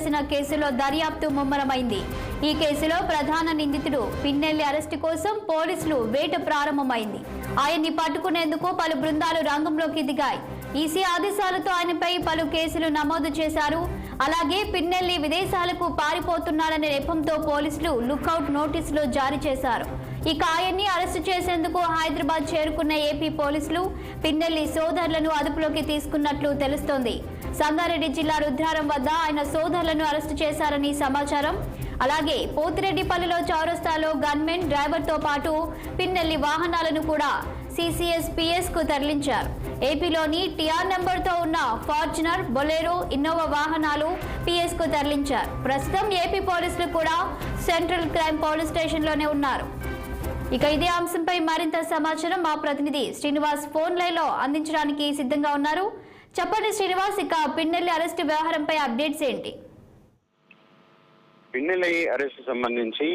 చేసిన కేసులో దర్యాప్తు ముమ్మరమైంది. ఈ కేసులో ప్రధాన నిందితుడు పిన్నెల్లి అరెస్టు కోసం పోలీసులు వేట ప్రారంభమైంది. ఆయన్ని పట్టుకునేందుకు పలు బృందాలు రంగంలోకి దిగాయి. ఈసీ ఆదేశాలతో ఆయనపై పలు కేసులు నమోదు చేశారు. అలాగే పిన్నెల్లి విదేశాలకు పారిపోతున్నాడనే నెపంతో పోలీసులు లుకౌట్ నోటీసులు జారీ చేశారు. ఇక ఆయన్ని అరెస్టు చేసేందుకు హైదరాబాద్ చేరుకున్న ఏపీ పోలీసులు పిన్నెల్లి సోదరులను అదుపులోకి తీసుకున్నట్లు తెలుస్తోంది. సంగారెడ్డి జిల్లా రుద్రారం వద్ద ఆయన సోదరులను అరెస్టు చేశారని సమాచారం. అలాగే పోతిరెడ్డిపల్లిలో చౌరస్తాలో గన్మెన్ డ్రైవర్తో పాటు పిన్నెల్లి వాహనాలను కూడా CCS-PS కు తరలించారు. ఏపీలోని టిఆర్ నెంబర్తో ఉన్న ఫార్చునర్, బొలెరో, ఇన్నోవా వాహనాలు PS కు తరలించారు. ప్రస్తుతం ఏపీ పోలీసులు కూడా సెంట్రల్ క్రైమ్ పోలీస్ స్టేషన్లోనే ఉన్నారు. ఇక ఇదే అంశంపై మరింత సమాచారం మా ప్రతినిధి శ్రీనివాస్ ఫోన్ లైన్ లో అందించడానికి సిద్ధంగా ఉన్నారు. చెప్పండి శ్రీనివాస్, ఇక పిన్నెల్లి అరెస్టు వ్యవహారంపై అప్డేట్స్ ఏంటి? పిన్నెల్లి అరెస్టు సంబంధించి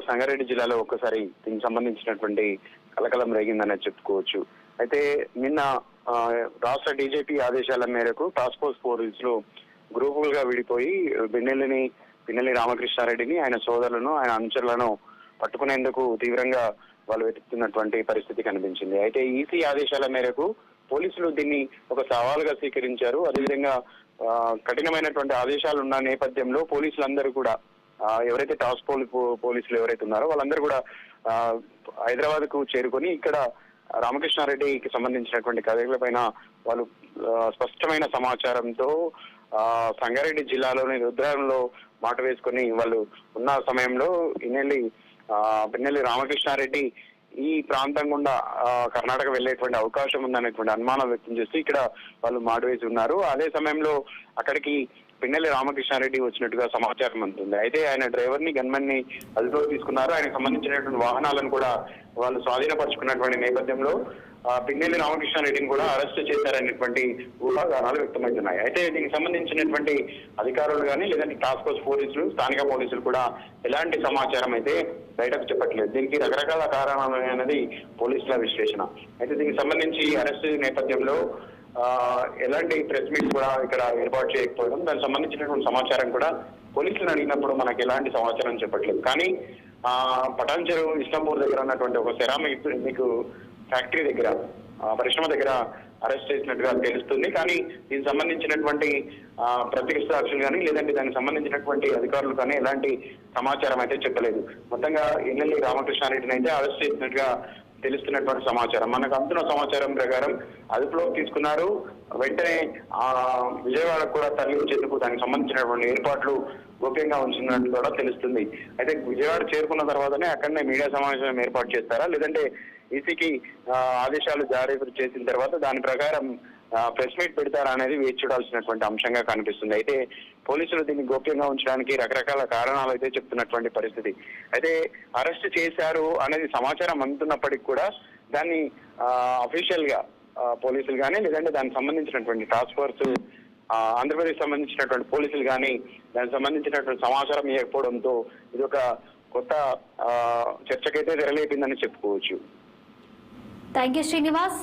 సంగారెడ్డి జిల్లాలో ఒక్కసారి దీనికి సంబంధించినటువంటి కలకలం రేగిందనే చెప్పుకోవచ్చు. అయితే నిన్న రాష్ట్ర డీజీపీ ఆదేశాల మేరకు టాస్క్ ఫోర్స్ పోలీసులు గ్రూపులుగా విడిపోయి పిన్నెల్లి రామకృష్ణారెడ్డిని, ఆయన సోదరులను, ఆయన అనుచరులను పట్టుకునేందుకు తీవ్రంగా వాళ్ళు వెతుకుతున్నటువంటి పరిస్థితి కనిపించింది. అయితే ఈసీ ఆదేశాల మేరకు పోలీసులు దీన్ని ఒక సవాలుగా స్వీకరించారు. అదేవిధంగా కఠినమైనటువంటి ఆదేశాలు ఉన్న నేపథ్యంలో పోలీసులందరూ కూడా ఎవరైతే టాస్క్ పోలీసులు ఎవరైతే ఉన్నారో వాళ్ళందరూ కూడా హైదరాబాద్ కు చేరుకొని ఇక్కడ రామకృష్ణారెడ్డికి సంబంధించినటువంటి కథల పైన వాళ్ళు స్పష్టమైన సమాచారంతో సంగారెడ్డి జిల్లాలోని రుద్రంలో మాట వేసుకొని వాళ్ళు ఉన్న సమయంలో పిన్నెల్లి రామకృష్ణారెడ్డి ఈ ప్రాంతం గుండా కర్ణాటక వెళ్లేటువంటి అవకాశం ఉందనేటువంటి అనుమానం వ్యక్తం చేస్తూ ఇక్కడ వాళ్ళు మాట వేసి ఉన్నారు. అదే సమయంలో అక్కడికి పిన్నెల్లి రామకృష్ణారెడ్డి వచ్చినట్టుగా సమాచారం అందుతుంది. అయితే ఆయన డ్రైవర్ ని, గన్మెన్ ని అదుపులోకి తీసుకున్నారు. ఆయనకు సంబంధించినటువంటి వాహనాలను కూడా వాళ్ళు స్వాధీనపరుచుకున్నటువంటి నేపథ్యంలో పిన్నెల్లి రామకృష్ణారెడ్డిని కూడా అరెస్ట్ చేశారనేటువంటి ఊహాగానాలు వ్యక్తమవుతున్నాయి. అయితే దీనికి సంబంధించినటువంటి అధికారులు కానీ లేదంటే టాస్క్ ఫోర్స్ పోలీసులు, స్థానిక పోలీసులు కూడా ఎలాంటి సమాచారం అయితే బయటకు చెప్పట్లేదు. దీనికి రకరకాల కారణాలు అనేది పోలీసుల విశ్లేషణ. అయితే దీనికి సంబంధించి అరెస్ట్ నేపథ్యంలో ఎలాంటి ప్రెస్ మీట్ కూడా ఇక్కడ ఏర్పాటు చేయకపోవడం, దానికి సంబంధించినటువంటి సమాచారం కూడా పోలీసులను అడిగినప్పుడు మనకు ఎలాంటి సమాచారం చెప్పట్లేదు. కానీ పటాన్ చెరువు ఇస్లాంపూర్ దగ్గర ఉన్నటువంటి ఒక సెరామిక్ ఫ్యాక్టరీ దగ్గర, పరిశ్రమ దగ్గర అరెస్ట్ చేసినట్టుగా తెలుస్తుంది. కానీ దీనికి సంబంధించినటువంటి ప్రత్యక్ష సాక్షులు కానీ లేదంటే దానికి సంబంధించినటువంటి అధికారులు కానీ ఎలాంటి సమాచారం అయితే చెప్పలేదు. మొత్తంగా పిన్నెల్లి రామకృష్ణారెడ్డిని అయితే అరెస్ట్ చేసినట్టుగా తెలుస్తున్నటువంటి సమాచారం. మనకు అందుతున్న సమాచారం ప్రకారం అదుపులోకి తీసుకున్నారు. వెంటనే విజయవాడకు కూడా తరలించేందుకు దానికి సంబంధించినటువంటి ఏర్పాట్లు గోప్యంగా ఉంచినట్టు కూడా తెలుస్తుంది. అయితే విజయవాడ చేరుకున్న తర్వాతనే అక్కడనే మీడియా సమావేశం ఏర్పాటు చేస్తారా, లేదంటే ఈసీకి ఆదేశాలు జారీ చేసిన తర్వాత దాని ప్రకారం ప్రెస్ మీట్ పెడతారా అనేది వేచి చూడాల్సినటువంటి అంశంగా కనిపిస్తుంది. అయితే పోలీసులు దీన్ని గోప్యంగా ఉంచడానికి రకరకాల కారణాలు అయితే చెప్తున్నటువంటి పరిస్థితి. అయితే అరెస్ట్ చేశారు అనేది సమాచారం అందుతున్నప్పటికీ కూడా దాన్ని అఫీషియల్ గా పోలీసులు కానీ లేదంటే దానికి సంబంధించినటువంటి టాస్క్ ఫోర్స్ ఆంధ్రప్రదేశ్ సంబంధించినటువంటి పోలీసులు కానీ దానికి సంబంధించినటువంటి సమాచారం ఇవ్వకపోవడంతో ఇది ఒక కొత్త చర్చకైతే తెరలేపిందని చెప్పుకోవచ్చు. Thank you Srinivas.